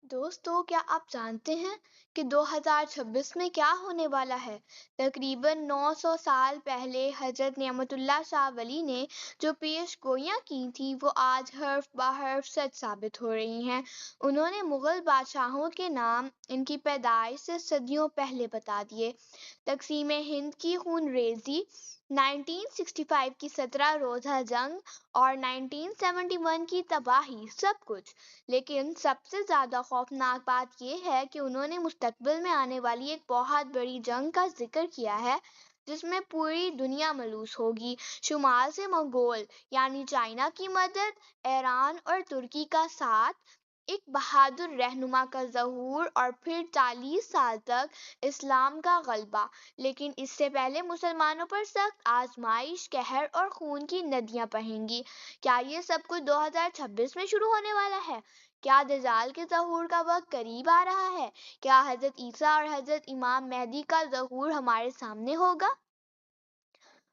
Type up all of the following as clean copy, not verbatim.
دوستو، کیا آپ جانتے ہیں کہ 2026 میں کیا ہونے والا ہے؟ تقریباً 900 سال پہلے حضرت نعمت اللہ شاہ ولی نے جو پیش گوئیاں کی تھیں وہ آج حرف بحرف سچ ثابت ہو رہی ہیں۔ انہوں نے مغل بادشاہوں کے نام ان کی پیدائش سے صدیوں پہلے بتا دیے۔ تقسیم ہند کی خون ریزی، 1965 کی 17 روزہ جنگ اور 1971 کی تباہی، سب کچھ۔ لیکن سب سے زیادہ خوفناک بات یہ ہے کہ انہوں نے مستقبل میں آنے والی ایک بہت بڑی جنگ کا ذکر کیا ہے جس میں پوری دنیا ملوث ہوگی۔ شمال سے منگول یعنی چائنا کی مدد، ایران اور ترکی کا ساتھ، ایک بہادر رہنما کا ظہور اور پھر 40 سال تک اسلام کا غلبہ۔ لیکن اس سے پہلے مسلمانوں پر سخت آزمائش، قہر اور خون کی ندیاں بہیں گی۔ کیا یہ سب کچھ 2026 میں شروع ہونے والا ہے؟ کیا دجال کے ظہور کا وقت قریب آ رہا ہے؟ کیا حضرت عیسیٰ اور حضرت امام مہدی کا ظہور ہمارے سامنے ہوگا؟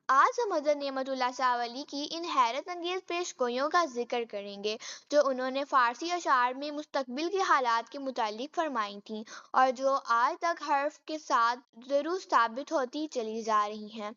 آج ہم حضرت نعمت اللہ شاہ ولی کی ان حیرت انگیز پیش گوئیوں کا ذکر کریں گے جو انہوں نے فارسی اشعار میں مستقبل کے حالات کے متعلق فرمائی تھیں اور جو آج تک حرف کے ساتھ درست ثابت ہوتی چلی جا رہی ہیں۔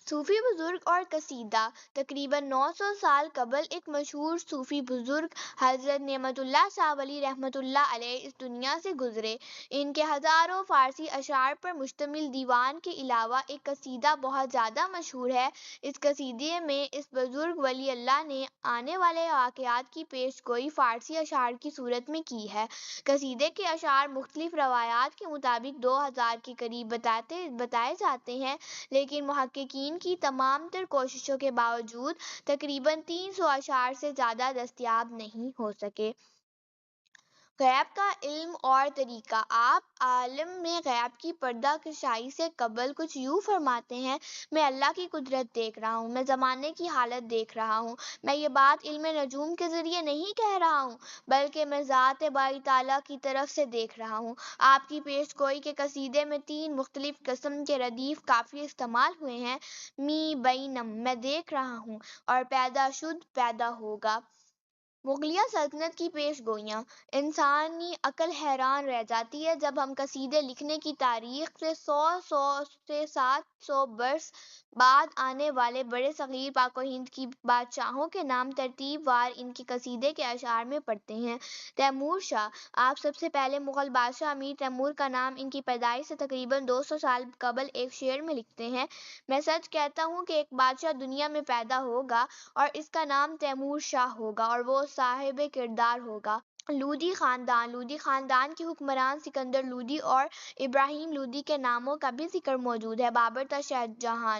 صوفی بزرگ اور قصیدہ۔ تقریباً 900 سال قبل ایک مشہور صوفی بزرگ حضرت نعمت اللہ شاہ ولی رحمۃ اللہ علیہ اس دنیا سے گزرے۔ ان کے ہزاروں فارسی اشعار پر مشتمل دیوان کے علاوہ ایک قصیدہ بہت زیادہ مشہور ہے۔ اس قصیدے میں اس بزرگ ولی اللہ نے آنے والے واقعات کی پیش گوئی فارسی اشعار کی صورت میں کی ہے۔ قصیدے کے اشعار مختلف روایات کے مطابق 2000 کے قریب بتائے جاتے ہیں، لیکن محققین کی تمام تر کوششوں کے باوجود تقریباً 300 اشعار سے زیادہ دستیاب نہیں ہو سکے۔ غیب کا علم اور طریقہ۔ آپ عالم میں غیب کی پردہ کشائی سے قبل کچھ یوں فرماتے ہیں: میں اللہ کی قدرت دیکھ رہا ہوں، میں زمانے کی حالت دیکھ رہا ہوں، میں یہ بات علم نجوم کے ذریعے نہیں کہہ رہا ہوں بلکہ میں ذات باری تعالیٰ کی طرف سے دیکھ رہا ہوں۔ آپ کی پیش گوئی کے قصیدے میں 3 مختلف قسم کے ردیف قافیے استعمال ہوئے ہیں: می بینم، میں دیکھ رہا ہوں، اور پیدا شد، پیدا ہوگا۔ مغلیہ سلطنت کی پیش گوئیاں۔ انسانی عقل حیران رہ جاتی ہے جب ہم قصیدے لکھنے کی تاریخ سے 100 سے 700 برس بعد آنے والے بڑے صغیر پاک و ہند کی بادشاہوں کے نام ترتیب وار ان کے قصیدے کے اشعار میں پڑھتے ہیں۔ تیمور شاہ۔ آپ سب سے پہلے مغل بادشاہ امیر تیمور کا نام ان کی پیدائش سے تقریباً 200 سال قبل ایک شعر میں لکھتے ہیں: میں سچ کہتا ہوں کہ ایک بادشاہ دنیا میں پیدا ہوگا اور اس کا نام تیمور شاہ ہوگا اور وہ صاحب کردار ہوگا۔ لودھی خاندان۔ لودھی خاندان کے حکمران سکندر لودھی اور ابراہیم لودھی کے ناموں کا بھی ذکر موجود ہے۔ بابر تا شاہ جہاں۔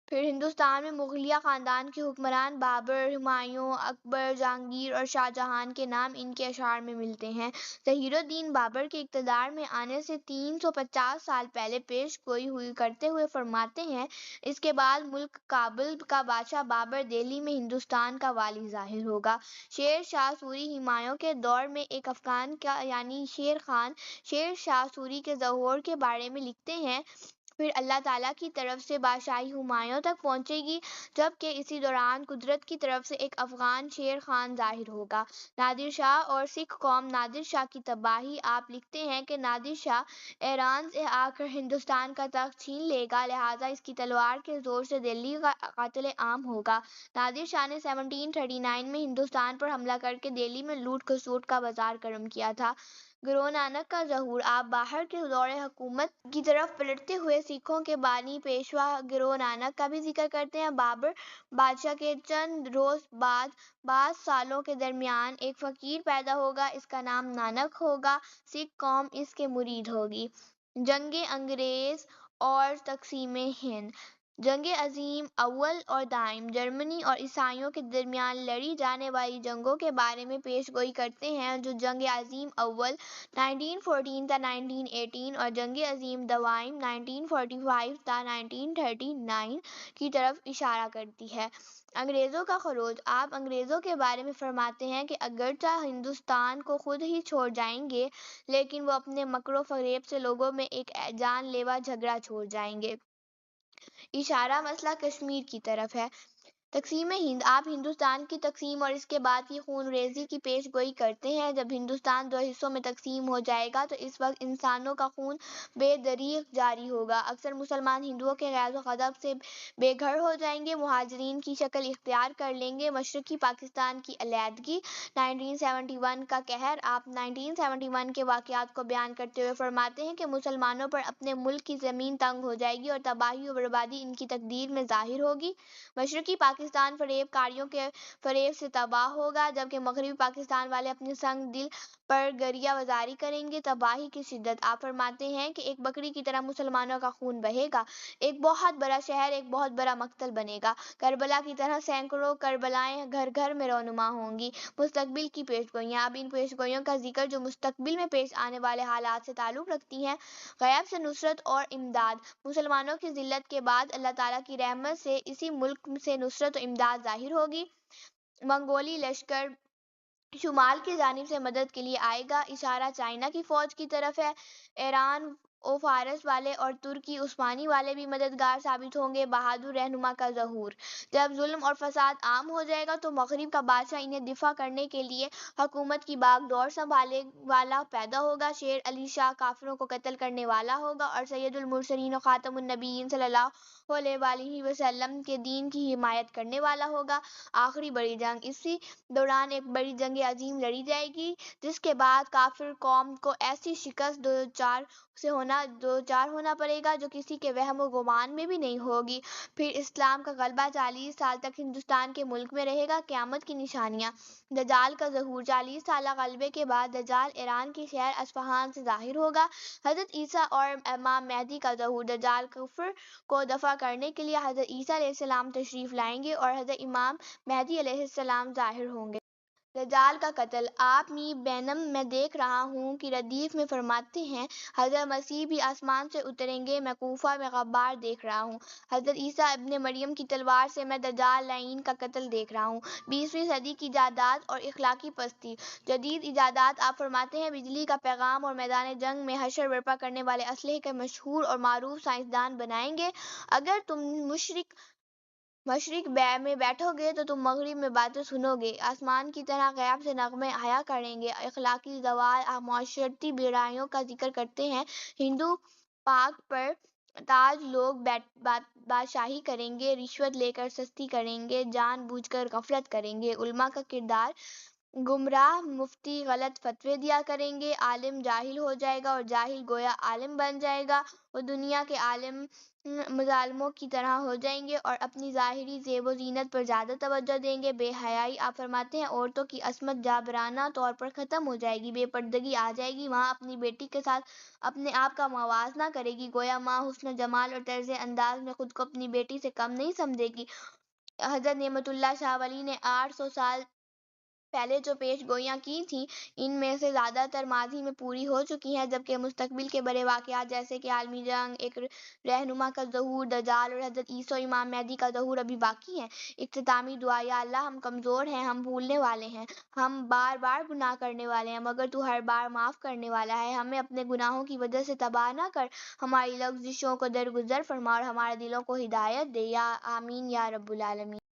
پھر ہندوستان میں مغلیہ خاندان کے حکمران بابر، ہمایوں، اکبر، جہانگیر اور شاہ جہاں کے نام ان کے اشعار میں ملتے ہیں۔ ظہیر الدین بابر کے اقتدار میں آنے سے 350 سال پہلے پیش گوئی کرتے ہوئے فرماتے ہیں: اس کے بعد ملک کابل کا بادشاہ بابر دہلی میں ہندوستان کا والی ظاہر ہوگا۔ شیر شاہ سوری۔ ہمایوں کے دور میں ایک افغان کا یعنی شیر خان شیر شاہ سوری کے ظہور کے بارے میں لکھتے ہیں: پھر اللہ تعالیٰ کی طرف سے بادشاہی ہمایوں تک پہنچے گی جبکہ اسی دوران قدرت کی طرف سے ایک افغان شیر خان ظاہر ہوگا۔ نادر شاہ اور سکھ قوم۔ نادر شاہ کی تباہی۔ آپ لکھتے ہیں کہ نادر شاہ ایران سے آ کر ہندوستان کا تخت چھین لے گا، لہٰذا اس کی تلوار کے زور سے دلی کا قتل عام ہوگا۔ نادر شاہ نے 1739 میں ہندوستان پر حملہ کر کے دہلی میں لوٹ کھسوٹ کا بازار گرم کیا تھا۔ گرو نانک کا ظہور۔ آپ باہر کے دور حکومت کی طرف پلٹتے ہوئے سکھوں کے بانی پیشوا گرو نانک کا بھی ذکر کرتے ہیں۔ بابر بادشاہ کے چند روز بعد 22 سالوں کے درمیان ایک فقیر پیدا ہوگا، اس کا نام نانک ہوگا، سکھ قوم اس کے مرید ہوگی۔ جنگ انگریز اور تقسیم ہند۔ جنگ عظیم اول اور دائم۔ جرمنی اور عیسائیوں کے درمیان لڑی جانے والی جنگوں کے بارے میں پیش گوئی کرتے ہیں جو جنگ عظیم اول 1914 تا 1918 اور جنگ عظیم دوائم 1945 تا 1939 کی طرف اشارہ کرتی ہے۔ انگریزوں کا خروج۔ آپ انگریزوں کے بارے میں فرماتے ہیں کہ اگرچہ ہندوستان کو خود ہی چھوڑ جائیں گے لیکن وہ اپنے مکر و فریب سے لوگوں میں ایک جان لیوا جھگڑا چھوڑ جائیں گے۔ اشارہ مسئلہ کشمیر کی طرف ہے۔ تقسیم ہند، آپ ہندوستان کی تقسیم اور اس کے بعد کی خون ریزی کی پیش گوئی کرتے ہیں۔ جب ہندوستان دو حصوں میں تقسیم ہو جائے گا تو اس وقت انسانوں کا خون بے دریغ جاری ہوگا۔ اکثر مسلمان ہندوؤں کے غیظ و غضب سے بے گھر ہو جائیں گے، مہاجرین کی شکل اختیار کر لیں گے۔ مشرقی پاکستان کی علیحدگی، 1971 کا قہر۔ آپ 1971 کے واقعات کو بیان کرتے ہوئے فرماتے ہیں کہ مسلمانوں پر اپنے ملک کی زمین تنگ ہو جائے گی اور تباہی و بربادی ان کی تقدیر میں ظاہر ہوگی۔ مشرقی پاکستان فریب کاریوں کے فریب سے تباہ ہوگا، جبکہ مغربی پاکستان والے اپنے سنگ دل پر گریہ وزاری کریں گے۔ تباہی کی شدت، آپ فرماتے ہیں کہ ایک بکری کی طرح مسلمانوں کا خون بہے گا، ایک بہت بڑا شہر ایک بہت بڑا مقتل بنے گا، کربلا کی طرح سینکڑوں کربلائیں گھر گھر میں رونما ہوں گی۔ مستقبل کی پیشگوئیاں، اب ان پیشگوئیوں کا ذکر جو مستقبل میں پیش آنے والے حالات سے تعلق رکھتی ہیں۔ غیب سے نصرت اور امداد، مسلمانوں کی ذلت کے بعد اللہ تعالیٰ کی رحمت سے اسی ملک سے نصرت و امداد ظاہر ہوگی۔ منگولی لشکر شمال کی جانب سے مدد کے لیے آئے گا، اشارہ چائنا کی فوج کی طرف ہے۔ ایران و فارس والے اور ترکی عثمانی والے بھی مددگار ثابت ہوں گے۔ بہادر رہنما کا ظہور، جب ظلم اور فساد عام ہو جائے گا تو مغرب کا بادشاہ انہیں دفاع کرنے کے لیے حکومت کی باغ ڈور سنبھالنے والا پیدا ہوگا۔ شیر علی شاہ کافروں کو قتل کرنے والا ہوگا اور سید المرسلین و خاتم النبیین صلی اللہ علیہ وآلہ وسلم کے دین کی حمایت کرنے والا ہوگا۔ آخری بڑی جنگ، اسی دوران ایک بڑی جنگ عظیم لڑی جائے گی جس کے بعد کافر قوم کو ایسی شکست دوچار ہونا پڑے گا جو کسی کے وہم و گمان میں بھی نہیں ہوگی۔ پھر اسلام کا غلبہ 40 سال تک ہندوستان کے ملک میں رہے گا۔ قیامت کی نشانیاں، دجال کا ظہور، 40 سالہ غلبے کے بعد دجال ایران کے شہر اصفہان سے ظاہر ہوگا۔ حضرت عیسیٰ اور امام مہدی کا ظہور، دجال کفر کو دفع کرنے کے لیے حضرت عیسیٰ علیہ السلام تشریف لائیں گے اور حضرت امام مہدی علیہ السلام ظاہر ہوں گے۔ دجال کا قتل، آپ می بینم میں دیکھ رہا ہوں کی ردیف میں فرماتے ہیں حضرت مسیح بھی آسمان سے اتریں گے، میں کوفہ میں غبار دیکھ رہا ہوں۔ حضرت عیسیٰ ابن مریم کی تلوار سے میں دجال لعین کا قتل دیکھ رہا ہوں۔ 20ویں صدی کی ایجادات اور اخلاقی پستی، جدید ایجادات، آپ فرماتے ہیں بجلی کا پیغام اور میدان جنگ میں حشر برپا کرنے والے اسلحے کے مشہور اور معروف سائنسدان بنائیں گے۔ اگر تم مشرق میں بیٹھو گے تو تم مغرب میں باتیں سنو گے، آسمان کی طرح غیب سے نغمے آیا کریں گے۔ اخلاقی زوال، آپ معاشرتی برائیوں کا ذکر کرتے ہیں۔ ہندو پاک پر تاج لوگ بادشاہی کریں گے، رشوت لے کر سستی کریں گے، جان بوجھ کر غفلت کریں گے۔ علماء کا کردار، گمراہ مفتی غلط فتوے دیا کریں گے، عالم جاہل ہو جائے گا اور جاہل گویا عالم بن جائے گا، وہ دنیا کے عالم ظالموں کی طرح ہو جائیں گے اور اپنی ظاہری زیب و زینت پر زیادہ توجہ دیں گے۔ بے حیائی، آپ فرماتے ہیں عورتوں کی عصمت جابرانہ طور پر ختم ہو جائے گی، بے پردگی آ جائے گی، ماں اپنی بیٹی کے ساتھ اپنے آپ کا موازنہ کرے گی، گویا ماں حسن جمال اور طرز انداز میں خود کو اپنی بیٹی سے کم نہیں سمجھے گی۔ حضرت نعمت اللہ شاہ ولی نے 800 سال پہلے جو پیش گوئیاں کی تھیں ان میں سے زیادہ تر ماضی میں پوری ہو چکی ہیں، جبکہ مستقبل کے بڑے واقعات جیسے کہ عالمی جنگ، ایک رہنما کا ظہور، دجال اور حضرت عیسیٰ و امام مہدی کا ظہور ابھی باقی ہیں۔ اختتامی دعا، یا اللہ ہم کمزور ہیں، ہم بھولنے والے ہیں، ہم بار بار گناہ کرنے والے ہیں، مگر تو ہر بار معاف کرنے والا ہے، ہمیں اپنے گناہوں کی وجہ سے تباہ نہ کر، ہماری لغزشوں کو درگزر فرما اور ہمارے دلوں کو ہدایت دے، یا آمین یا رب العالمین۔